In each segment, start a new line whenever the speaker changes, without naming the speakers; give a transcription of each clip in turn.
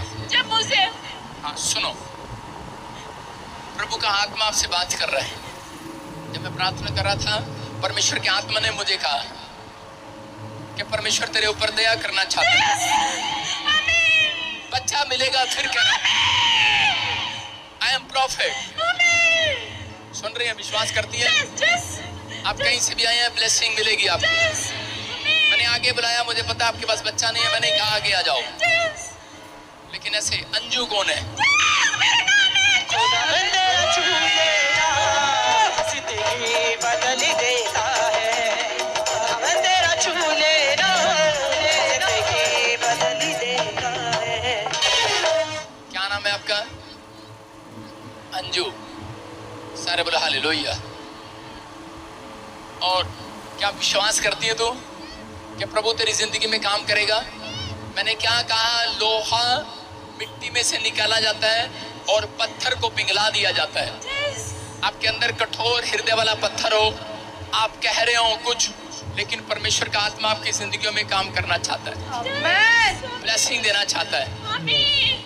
आप?
जब मुझे
हाँ सुनो, प्रभु का आत्मा आपसे बात कर रहा है। जब मैं प्रार्थना कर रहा था, परमेश्वर के आत्मा ने मुझे कहा कि परमेश्वर तेरे ऊपर दया करना चाहता है। बच्चा मिलेगा फिर कहना आई एम प्रॉफिट। सुन रही हैं, विश्वास करती है? आप कहीं से भी आए हैं, ब्लेसिंग मिलेगी आपको। मैंने आगे बुलाया, मुझे पता आपके पास बच्चा नहीं है, मैंने कहा आगे आ जाओ। लेकिन ऐसे अंजू कौन है?
बदल देता है, तेरा छू लेना जिंदगी बदल देता है।
क्या नाम है आपका? अंजू। सारे बोला हालेलुया। और क्या विश्वास करती है तू कि प्रभु तेरी जिंदगी में काम करेगा? मैंने क्या कहा? लोहा मिट्टी में से निकाला जाता है और पत्थर को पिघला दिया जाता है। आपके अंदर कठोर हृदय वाला पत्थर हो, आप कह रहे हो कुछ, लेकिन परमेश्वर का आत्मा आपकी जिंदगियों में काम करना चाहता है, ब्लेसिंग देना चाहता है।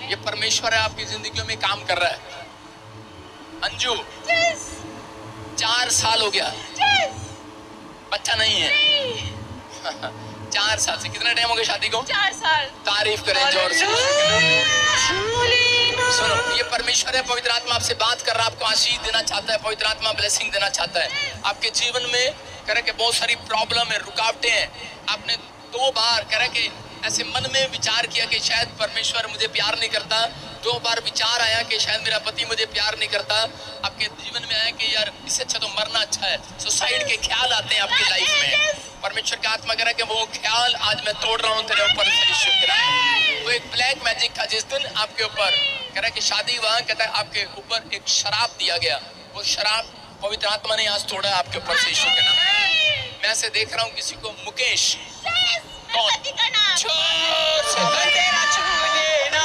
ये परमेश्वर है, आपकी जिंदगियों में काम कर रहा है। अंजू 4 साल हो गया, बच्चा नहीं है। 4 साल से। कितना टाइम हो गया शादी को?
4 साल।
तारीफ करें जोर से। सुनो, ये परमेश्वर है, पवित्र आत्मा आपसे बात कर रहा है, आपको आशीष देना चाहता है, पवित्र आत्मा ब्लेसिंग देना चाहता है। आपके जीवन में कह के बहुत सारी प्रॉब्लम है, रुकावटें हैं। आपने 2 बार कह के ऐसे मन में विचार किया कि शायद परमेश्वर मुझे प्यार नहीं करता। 2 बार विचार आया कि शायद मेरा पति मुझे प्यार नहीं करता। आपके जीवन में आया कि यार इससे अच्छा तो मरना अच्छा है। सुसाइड के ख्याल आते हैं आपकी लाइफ में। परमेश्वर का आत्मा कह रहा है कि वो ख्याल आज मैं तोड़ रहा हूँ तेरे ऊपर से। वो एक ब्लैक मैजिक था जिस दिन आपके ऊपर कह रहा है कि शादी हुआ, कहता है आपके ऊपर एक शराब दिया गया। वो शराब पवित्र आत्मा ने आज तोड़ा आपके ऊपर से यीशु के नाम। मैं ऐसे देख रहा हूँ किसी को, मुकेश। कौन? जोर से
तेरा छू लेना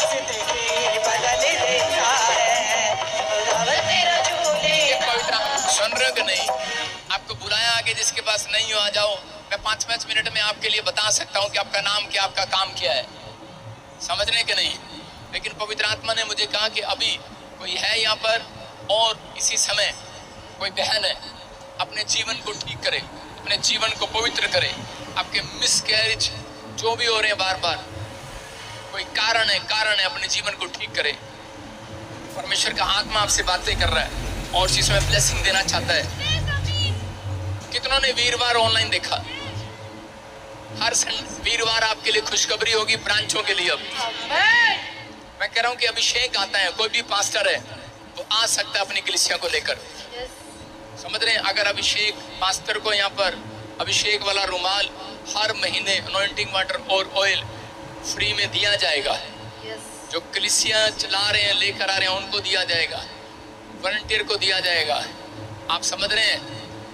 जिंदगी बदल देता है, तेरा छू लेना।
पवित्र सुन रहे हो कि नहीं? आपको बुलाया आगे, जिसके पास नहीं हो आ जाओ। मैं 5-5 मिनट में आपके लिए बता सकता हूँ कि आपका नाम क्या, आपका काम क्या है। समझ रहे कि नहीं? लेकिन पवित्र आत्मा ने मुझे कहा कि अभी कोई है यहाँ पर और इसी समय कोई बहन है, अपने जीवन को ठीक करे, अपने जीवन को पवित्र करे। आपके मिसकैरेज जो भी हो रहे हैं बार बार, कोई कारण है, अपने जीवन को ठीक करे। परमेश्वर का आत्मा आपसे बातें कर रहा है और इसी समय ब्लेसिंग देना चाहता है। कितनों ने वीरवार ऑनलाइन देखा? हर वीरवार आपके लिए खुशखबरी होगी ब्रांचों के लिए। अब मैं कह रहा हूं कि अभिषेक आता है, कोई भी पास्टर है वो आ सकता है अपनी कलीसिया को लेकर। समझ रहे हैं? अगर अभिषेक पास्टर को यहाँ पर अभिषेक वाला रुमाल हर महीने अनॉइंटिंग वाटर और ऑयल फ्री में दिया जाएगा। जो कलीसिया चला रहे हैं, लेकर आ रहे हैं, उनको दिया जाएगा, वॉलंटियर को दिया जाएगा। आप समझ रहे हैं?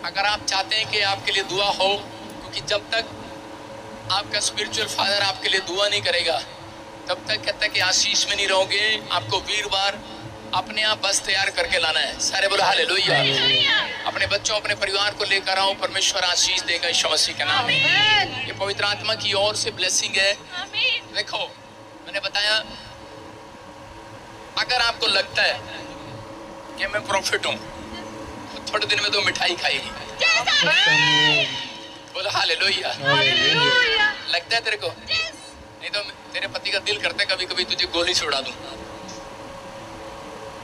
अगर आप चाहते हैं कि आपके लिए दुआ हो, क्योंकि जब तक आपका स्पिरिचुअल फादर आपके लिए दुआ नहीं करेगा तब तक कहता है कि आशीष में नहीं रहोगे। आपको वीरवार अपने आप बस तैयार करके लाना है। सारे बोलो हालेलुया। अपने बच्चों, अपने परिवार को लेकर आओ, परमेश्वर आशीष देगा यीशु मसीह के नाम में। ये पवित्र आत्मा की ओर से ब्लेसिंग है। देखो, मैंने बताया, अगर आपको लगता है कि मैं प्रॉफिट हूँ, थोड़े दिन में तो मिठाई खाएगी। बोलो हालेलुया। लगता है तेरे को? नहीं तो तेरे पति का दिल करता है कभी कभी तुझे गोली छोड़ा दूं।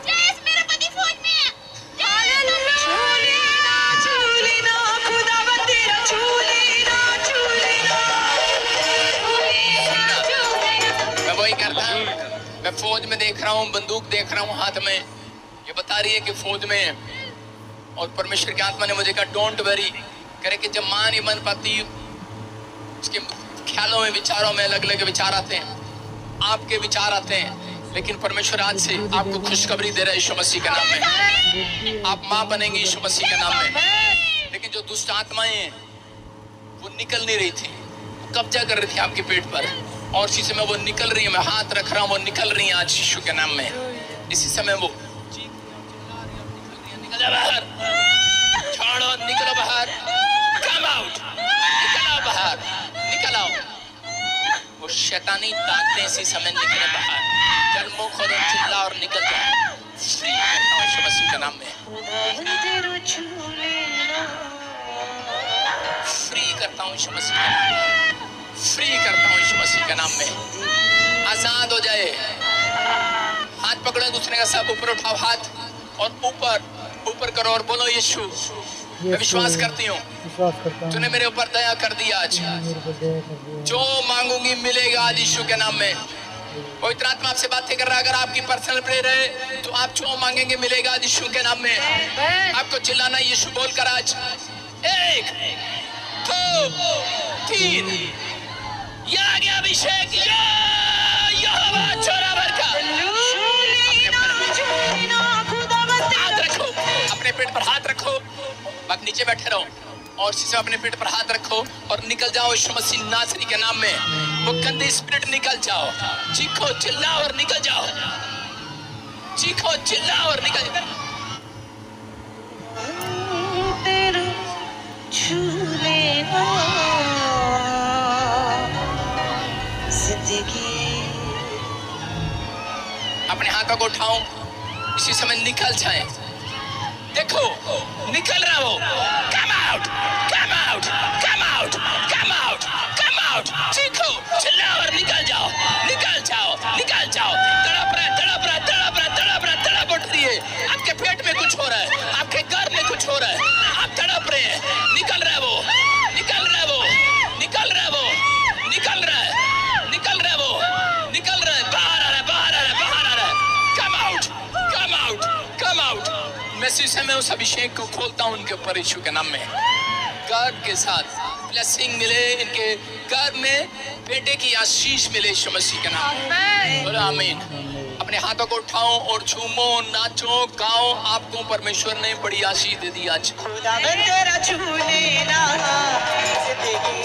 मेरा पति फौज में है।
मैं वही करता हूँ। मैं फौज में देख रहा हूँ, बंदूक देख रहा हूँ हाथ में, ये बता रही है कि फौज में है। और परमेश्वर की आत्मा ने मुझे कहा डोंट वरी, करे कि जब मां नहीं बन पाती, उसके ख्यालों में, विचारों में अलग अलग विचार आते हैं, आपके विचार आते हैं, लेकिन परमेश्वर आज से आपको खुशखबरी दे रहा है यीशु मसीह के नाम में। आप मां बनेंगे यीशु मसीह के नाम में। लेकिन जो दुष्ट आत्माएं हैं वो निकल नहीं रही थी, वो कब्जा कर रही थी आपके पेट पर, और इसी समय वो निकल रही है। मैं हाथ रख रहा हूँ, वो निकल रही है आज यीशु के नाम में। इसी समय वो निकल जा बाहर, छोड़ो, निकलो बाहर, कम आउट, निकल आओ बाहर, निकल आओ। वो शैतानी ताकतें इसी समय निकले बाहर। चल मुंह खोलो, चिल्ला और निकल जाओ। फ्री करता हूँ यीशु मसीह के नाम में। फ्री करता हूँ यीशु मसीह के नाम में। फ्री करता हूँ यीशु मसीह के नाम में। आजाद हो जाए। हाथ पकड़ो दूसरे का, सब ऊपर उठाओ हाथ और ऊपर करो और बोलो यीशु मैं विश्वास करती हूँ तूने मेरे ऊपर दया कर दिया। आज जो मांगूंगी मिलेगा आज यीशु के नाम में। पवित्र आत्मा आपसे बातें कर रहा है। अगर आपकी पर्सनल प्रेयर है तो आप जो मांगेंगे मिलेगा आज यीशु के नाम में। आपको चिल्लाना यीशु बोलकर आज 1 2 3 ये आ गया अभिषेक। यहोवा जोरावर का हाथ रखो, अपने पेट पर हाथ रखो, बात नीचे बैठे रहो और सीधे अपने पेट पर हाथ रखो और निकल जाओ यीशु मसीह नासरी के नाम में। वो गंदी स्पिरिट निकल जाओ। चीखो चिल्लाओ और निकल जाओ। चीखो चिल्लाओ और निकल जाओ। अपने हाथों को उठाओ, इसी समय निकल जाए। देखो निकल रहा हो। Come out, come out, come out, come out, come out. चीखो चिल्लाओ और निकल जाओ, निकल जाओ, निकल जाओ। तड़प रहा, तड़प रहा, तड़प रहा, तड़प रहा, तड़प उठ रही है। आपके पेट में कुछ हो रहा है, आपके घर में कुछ हो रहा है, आप तड़प रहे हैं। निकल रहा है वो, निकल रहा है वो, निकल रहा है वो, निकल रहा है, निकल रहा है वो, निकल रहा है। बाहर आ रहा है, बाहर आ रहा है, बाहर आ रहा है। कम out, come out, come out. मैं समय उस अभिषेक को खोलता हूं उनके ऊपर यीशु के नाम में। घर के साथ ब्लेसिंग मिले, इनके घर में बेटे की आशीष मिले यीशु मसीह के नाम में। बोलो आमीन। अपने हाथों को उठाओ और झूमो, नाचो, गाओ। आपको परमेश्वर ने बड़ी आशीष दे दी आज।
खुदा तेरा छू लेना जिंदगी